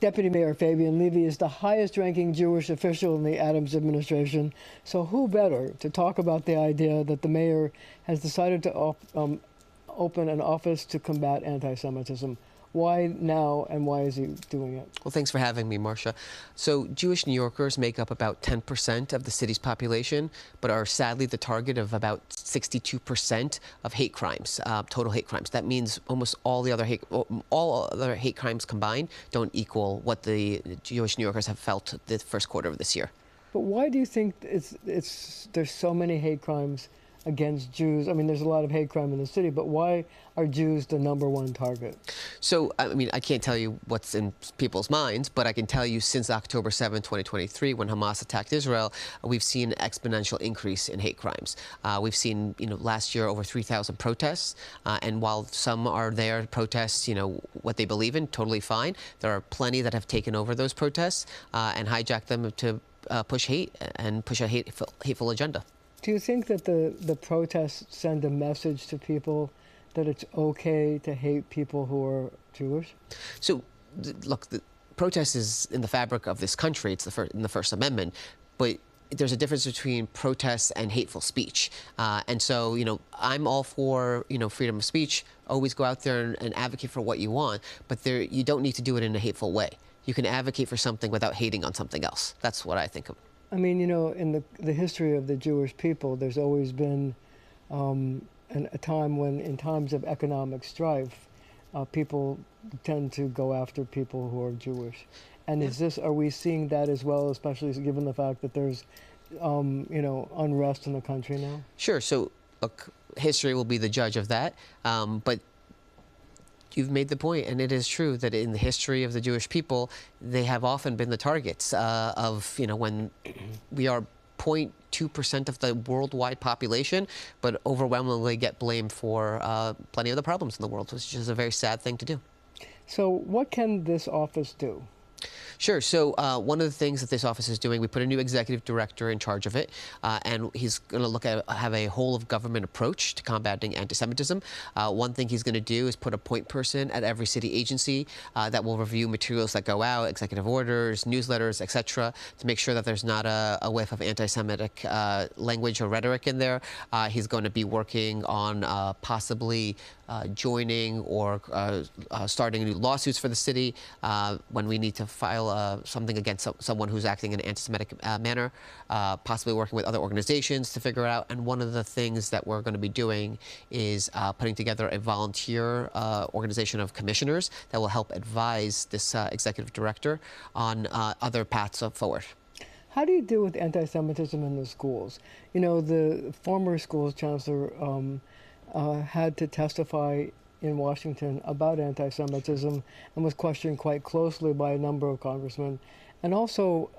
Deputy Mayor Fabien Levy is the highest-ranking Jewish official in the Adams administration. So who better to talk about the idea that the mayor has decided to open an office to combat anti-Semitism? Why now, and why is he doing it? Well, thanks for having me, Marcia. So Jewish New Yorkers make up about 10% of the city's population, but are sadly the target of about 62% of hate crimes, total hate crimes. That means almost all other hate crimes combined don't equal what the Jewish New Yorkers have felt the first quarter of this year. But why do you think there's so many hate crimes against Jews? I mean, there's a lot of hate crime in the city, but why are Jews the #1 target? So, I mean, I can't tell you what's in people's minds, but I can tell you since October 7, 2023, when Hamas attacked Israel, we've seen an exponential increase in hate crimes. We've seen, last year over 3,000 protests, and while some are there to protest, what they believe in, totally fine, there are plenty that have taken over those protests and hijacked them to push hate and push a hateful agenda. Do you think that the protests send a message to people that it's okay to hate people who are Jewish? So, look, the protest is in the fabric of this country. It's in the First Amendment, but there's a difference between protests and hateful speech. And so, I'm all for, freedom of speech. Always go out there and advocate for what you want, but you don't need to do it in a hateful way. You can advocate for something without hating on something else. That's what I think of. I mean, in the history of the Jewish people, there's always been a time when, in times of economic strife, people tend to go after people who are Jewish. And are we seeing that as well, especially given the fact that there's, unrest in the country now? Sure. So, look, history will be the judge of that. But you've made the point, and it is true that in the history of the Jewish people, they have often been the targets of, when we are 0.2% of the worldwide population, but overwhelmingly get blamed for plenty of the problems in the world, which is a very sad thing to do. So what can this office do? Sure. So one of the things that this office is doing, we put a new executive director in charge of it, and he's going to have a whole of government approach to combating anti-Semitism. One thing he's going to do is put a point person at every city agency that will review materials that go out, executive orders, newsletters, etc., to make sure that there's not a whiff of anti-Semitic language or rhetoric in there. He's going to be working on possibly joining or starting new lawsuits for the city when we need to file something against someone who's acting in an anti-Semitic manner, possibly working with other organizations to figure it out. And one of the things that we're going to be doing is putting together a volunteer organization of commissioners that will help advise this executive director on other paths forward. How do you deal with anti-Semitism in the schools? The former schools chancellor had to testify in Washington about anti-Semitism and was questioned quite closely by a number of congressmen. And also,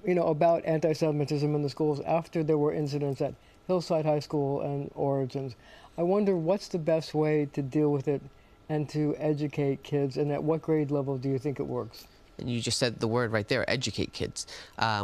about anti-Semitism in the schools after there were incidents at Hillside High School and Origins. I wonder what's the best way to deal with it and to educate kids, and at what grade level do you think it works? And you just said the word right there, educate kids.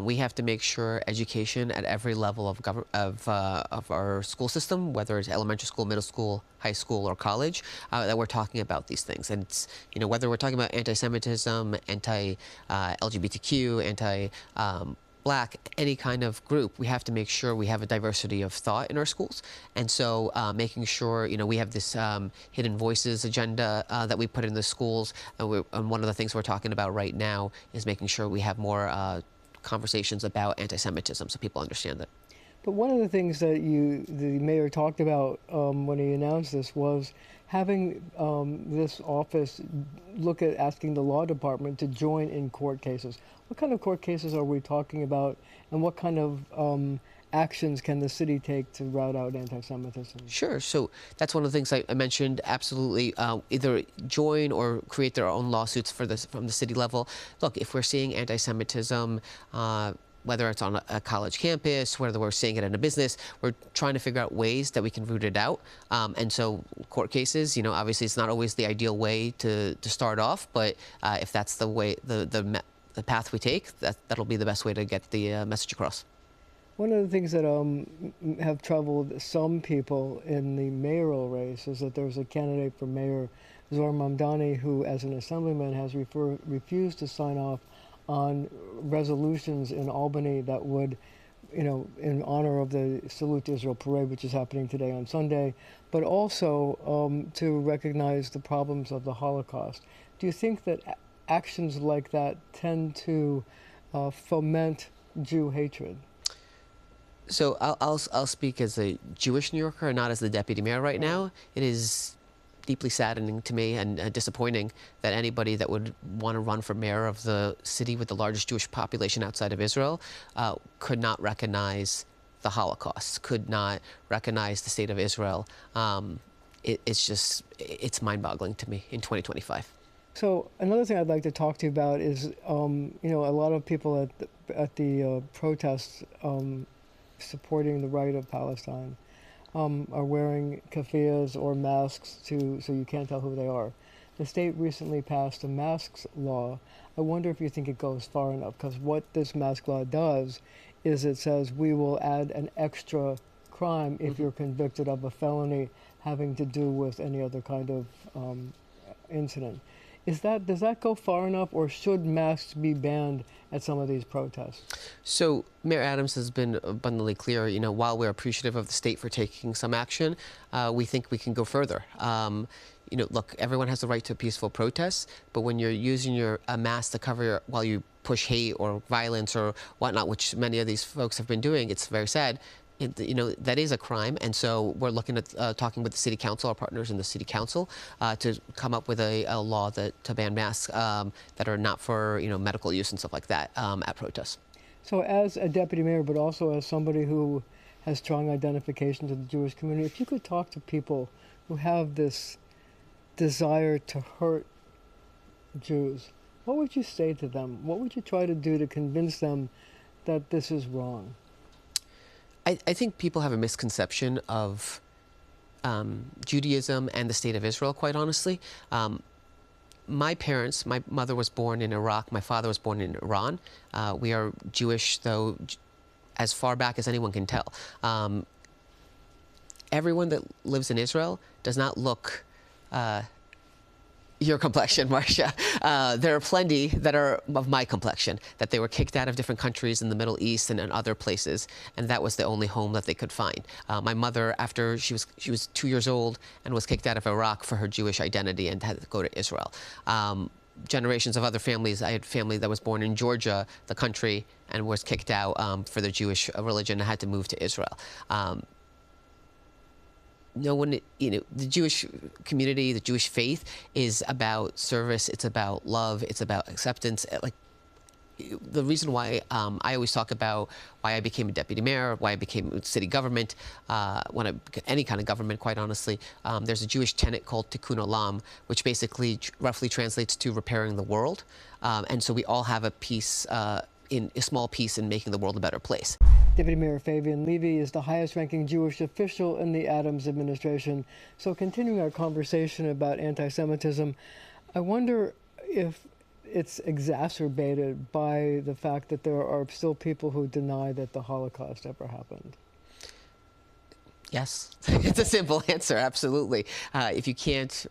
We have to make sure education at every level of our school system, whether it's elementary school, middle school, high school, or college, that we're talking about these things. And it's, whether we're talking about anti-Semitism, anti-LGBTQ, Black, any kind of group, we have to make sure we have a diversity of thought in our schools. And so making sure, we have this hidden voices agenda that we put in the schools. And one of the things we're talking about right now is making sure we have more conversations about anti-Semitism so people understand it. But one of the things that the mayor talked about when he announced this was having this office look at asking the law department to join in court cases. What kind of court cases are we talking about, and what kind of actions can the city take to root out anti-Semitism? Sure. So that's one of the things I mentioned. Absolutely, either join or create their own lawsuits from the city level. Look, if we're seeing anti-Semitism, whether it's on a college campus, whether we're seeing it in a business, we're trying to figure out ways that we can root it out. And so court cases, obviously it's not always the ideal way to start off, but if that's the way, the path we take, that'll be the best way to get the message across. One of the things that have troubled some people in the mayoral race is that there's a candidate for mayor Zohar Mamdani, who, as an assemblyman, has refused to sign off on resolutions in Albany that would, in honor of the Salute to Israel parade, which is happening today on Sunday, but also to recognize the problems of the Holocaust. Do you think that actions like that tend to foment Jew hatred? So I'll speak as a Jewish New Yorker and not as the deputy mayor right now. It is deeply saddening to me and disappointing that anybody that would want to run for mayor of the city with the largest Jewish population outside of Israel could not recognize the Holocaust, could not recognize the state of Israel. It's mind-boggling to me in 2025. So another thing I'd like to talk to you about is, a lot of people at the protests supporting the right of Palestine are wearing keffiyehs or masks so you can't tell who they are. The state recently passed a masks law. I wonder if you think it goes far enough, because what this mask law does is it says we will add an extra crime if you're convicted of a felony having to do with any other kind of incident. Does that go far enough, or should masks be banned at some of these protests? So Mayor Adams has been abundantly clear, while we're appreciative of the state for taking some action, we think we can go further. Look, everyone has the right to peaceful protests, but when you're using a mask to cover while you push hate or violence or whatnot, which many of these folks have been doing, it's very sad. That is a crime, and so we're looking at talking with the city council, our partners in the city council, to come up with a law to ban masks that are not for medical use and stuff like that at protests. So, as a deputy mayor, but also as somebody who has strong identification to the Jewish community, if you could talk to people who have this desire to hurt Jews, what would you say to them? What would you try to do to convince them that this is wrong? I think people have a misconception of Judaism and the state of Israel, quite honestly. My mother was born in Iraq, my father was born in Iran. We are Jewish, though, as far back as anyone can tell. Everyone that lives in Israel does not look your complexion, Marcia. There are plenty that are of my complexion, that they were kicked out of different countries in the Middle East and in other places, and that was the only home that they could find. My mother, after she was 2 years old and was kicked out of Iraq for her Jewish identity and had to go to Israel. Generations of other families, I had family that was born in Georgia, the country, and was kicked out for their Jewish religion and had to move to Israel. No one, the Jewish community, the Jewish faith is about service. It's about love. It's about acceptance. Like, the reason why I always talk about why I became a deputy mayor, why I became city government, any kind of government, quite honestly. There's a Jewish tenet called Tikkun Olam, which basically roughly translates to repairing the world. And so we all have a small piece in making the world a better place. Deputy Mayor Fabien Levy is the highest-ranking Jewish official in the Adams administration. So continuing our conversation about anti-Semitism, I wonder if it's exacerbated by the fact that there are still people who deny that the Holocaust ever happened. Yes, it's a simple answer, absolutely. If you can't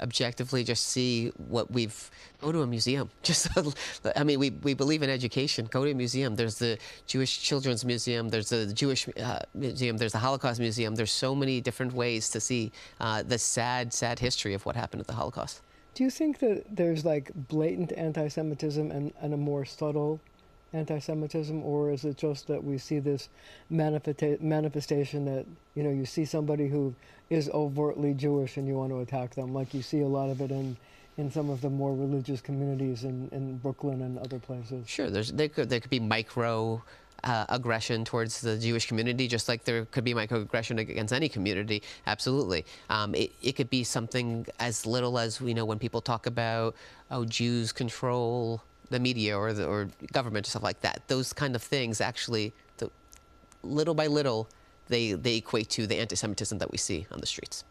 objectively just see go to a museum. We believe in education. Go to a museum. There's the Jewish Children's Museum. There's the Jewish Museum. There's the Holocaust Museum. There's so many different ways to see the sad, sad history of what happened at the Holocaust. Do you think that there's like blatant anti-Semitism and a more subtle anti-Semitism, or is it just that we see this manifestation that, you see somebody who is overtly Jewish and you want to attack them, like you see a lot of it in some of the more religious communities in Brooklyn and other places? Sure, there could be micro aggression towards the Jewish community, just like there could be microaggression against any community. Absolutely. It could be something as little as, when people talk about, Jews control the media or government or stuff like that. Those kind of things actually, little by little, they equate to the anti-Semitism that we see on the streets.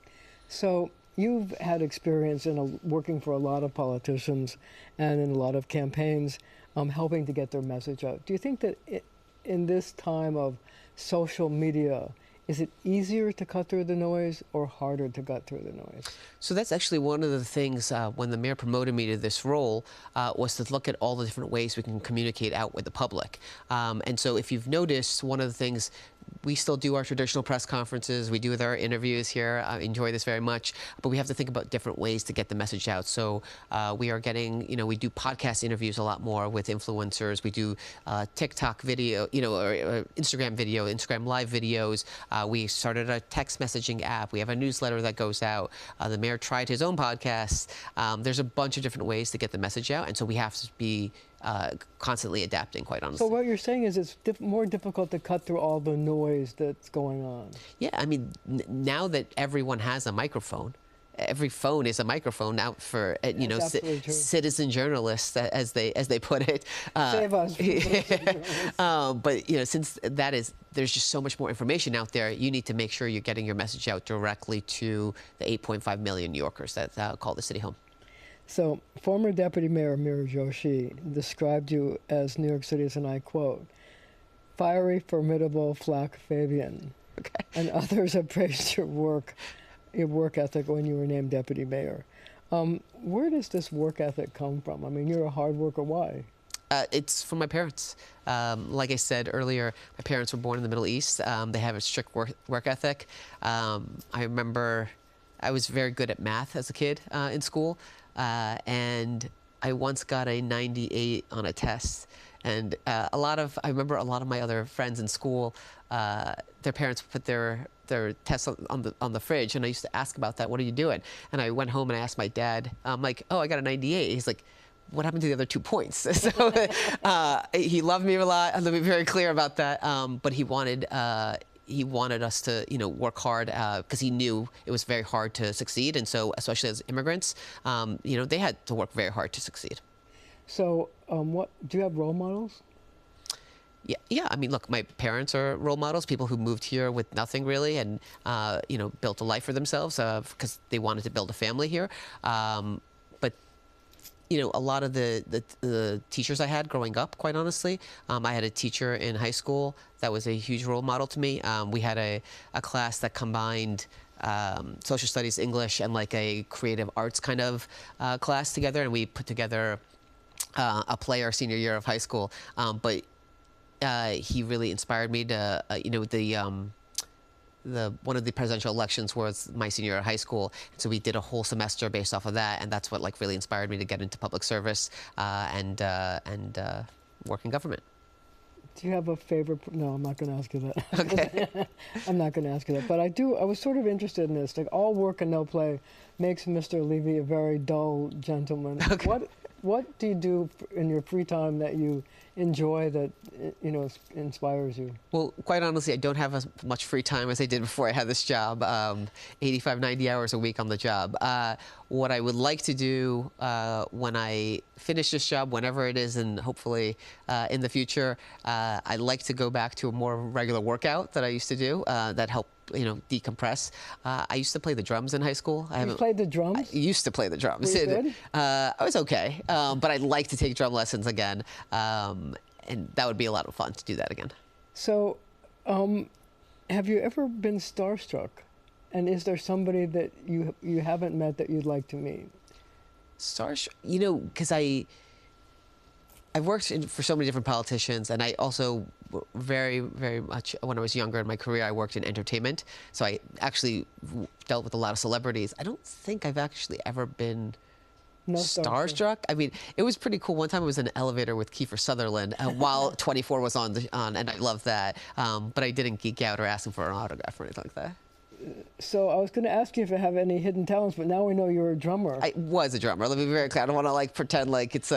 So you've had experience in working for a lot of politicians and in a lot of campaigns, helping to get their message out. Do you think that in this time of social media, Is it easier to cut through the noise or harder to cut through the noise? So that's actually one of the things when the mayor promoted me to this role was to look at all the different ways we can communicate out with the public. And so if you've noticed, one of the things, we still do our traditional press conferences, we do with our interviews here, I enjoy this very much, but we have to think about different ways to get the message out. So we are getting, we do podcast interviews a lot more with influencers, we do TikTok video, or Instagram video, Instagram live videos. We started a text messaging app, we have a newsletter that goes out. The mayor tried his own podcast. There's a bunch of different ways to get the message out, and so we have to be constantly adapting, quite honestly. So what you're saying is it's more difficult to cut through all the noise that's going on. Yeah, I mean, now that everyone has a microphone, every phone is a microphone out for citizen journalists, as they put it. Save us. But since there's just so much more information out there, you need to make sure you're getting your message out directly to the 8.5 million New Yorkers that call the city home. So, former Deputy Mayor Mira Joshi described you as New York City's, and I quote, "fiery, formidable, Flack Fabien." Okay. And others have praised your work ethic when you were named Deputy Mayor. Where does this work ethic come from? I mean, you're a hard worker. Why? It's from my parents. Like I said earlier, my parents were born in the Middle East. They have a strict work ethic. I remember I was very good at math as a kid in school. And I once got a 98 on a test. And I remember a lot of my other friends in school, their parents put their tests on the fridge, and I used to ask about that. What are you doing? And I went home and I asked my dad, I'm like, oh, I got a 98. He's like, what happened to the other 2 points? So he loved me a lot. Let me be very clear about that. But he wanted us to, work hard because he knew it was very hard to succeed. And so, especially as immigrants, they had to work very hard to succeed. So, what do you have role models? Yeah. I mean, look, my parents are role models, people who moved here with nothing really and, built a life for themselves because they wanted to build a family here. But a lot of the teachers I had growing up, quite honestly, I had a teacher in high school that was a huge role model to me. We had a class that combined social studies, English, and like a creative arts kind of class together, and we put together a play our senior year of high school. But he really inspired me to, one of the presidential elections was my senior year of high school, and so we did a whole semester based off of that, and that's what really inspired me to get into public service and work in government. Do you have a favorite? No, I'm not going to ask you that. Okay. I'm not going to ask you that, but I was sort of interested in this. Like, all work and no play makes Mr. Levy a very dull gentleman. Okay. What do you do in your free time that you enjoy, that inspires you? Well, quite honestly, I don't have as much free time as I did before I had this job. 85, 90 hours a week on the job. What I would like to do when I finish this job, whenever it is, and hopefully in the future, I'd like to go back to a more regular workout that I used to do that helped decompress. I used to play the drums in high school. You played the drums? I used to play the drums. Were you good? I was okay, but I'd like to take drum lessons again, and that would be a lot of fun to do that again. So, have you ever been starstruck? And is there somebody that you haven't met that you'd like to meet? Starstruck, because I've worked for so many different politicians, and I also very, very much, when I was younger in my career, I worked in entertainment. So I actually dealt with a lot of celebrities. I don't think I've actually ever been starstruck. I mean, it was pretty cool. One time I was in an elevator with Kiefer Sutherland while 24 was on, and I loved that. But I didn't geek out or ask him for an autograph or anything like that. So I was going to ask you if you have any hidden talents, but now we know you're a drummer. I was a drummer. Let me be very clear. I don't want to pretend like it's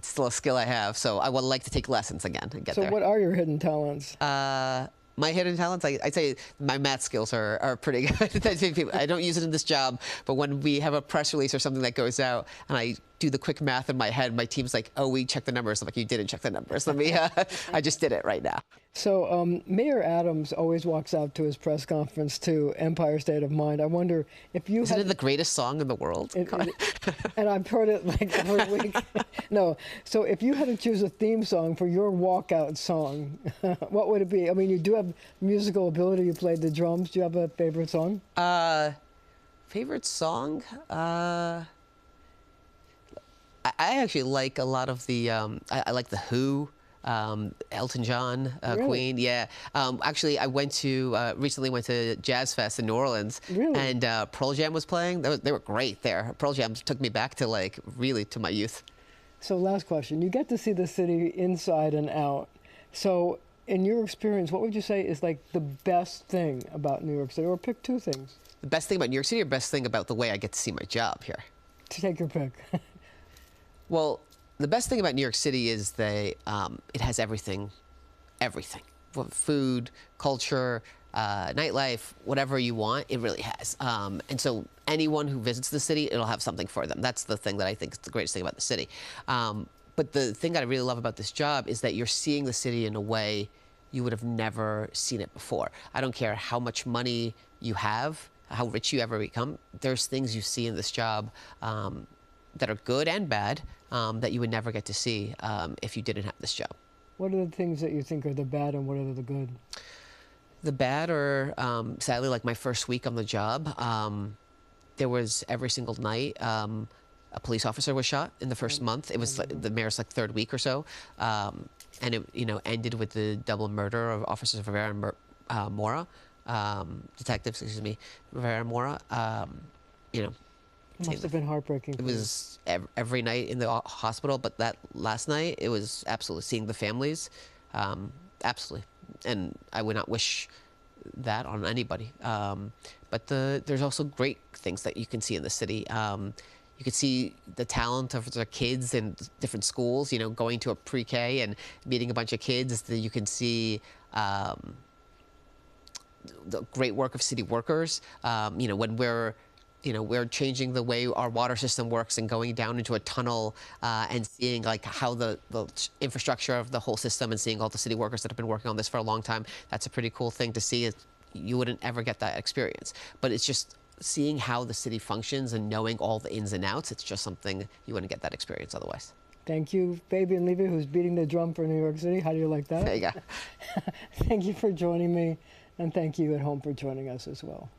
still a skill I have. So I would like to take lessons again and get there. So what are your hidden talents? My hidden talents, I'd say my math skills are pretty good. I don't use it in this job, but when we have a press release or something that goes out and I do the quick math in my head. My team's like, oh, we checked the numbers. I'm like, you didn't check the numbers. Let me, I just did it right now. So Mayor Adams always walks out to his press conference to Empire State of Mind. I wonder if you Isn't it the greatest song in the world? And I've heard it like every week. No. So if you had to choose a theme song for your walkout song, what would it be? I mean, you do have musical ability. You played the drums. Do you have a favorite song? Favorite song? I actually like a lot of the, I like The Who. Elton John, Really? Queen, yeah. Actually, I recently went to Jazz Fest in New Orleans, Really? and Pearl Jam was playing. They were great there. Pearl Jam took me back to like really to my youth. So last question. You get to see the city inside and out. So in your experience, what would you say is like the best thing about New York City? Or pick two things. The best thing about New York City, or best thing about the way I get to see my job here? To take your pick. Well, the best thing about New York City is it has everything. Food, culture, nightlife, whatever you want, it really has. And so anyone who visits the city, it'll have something for them. That's the thing that I think is the greatest thing about the city. But the thing that I really love about this job is that you're seeing the city in a way you would have never seen it before. I don't care how much money you have, how rich you ever become, there's things you see in this job that are good and bad that you would never get to see if you didn't have this job. What are the things that you think are the bad and what are the good? The bad are, sadly, like my first week on the job, there was every single night a police officer was shot in the first month. It was like the mayor's like third week or so. And it ended with the double murder of Officers Rivera and Mora, detectives, excuse me, Rivera and Mora. It must have been heartbreaking. It was every night in the hospital, but that last night, it was absolutely seeing the families, absolutely. And I would not wish that on anybody. But there's also great things that you can see in the city. You can see the talent of the kids in different schools, going to a pre-K and meeting a bunch of kids. You can see the great work of city workers. When we're changing the way our water system works and going down into a tunnel and seeing like how the infrastructure of the whole system and seeing all the city workers that have been working on this for a long time. That's a pretty cool thing to see. You wouldn't ever get that experience, but it's just seeing how the city functions and knowing all the ins and outs. It's just something you wouldn't get that experience otherwise. Thank you, Fabien Levy, who's beating the drum for New York City. How do you like that? There you go. Thank you for joining me, and thank you at home for joining us as well.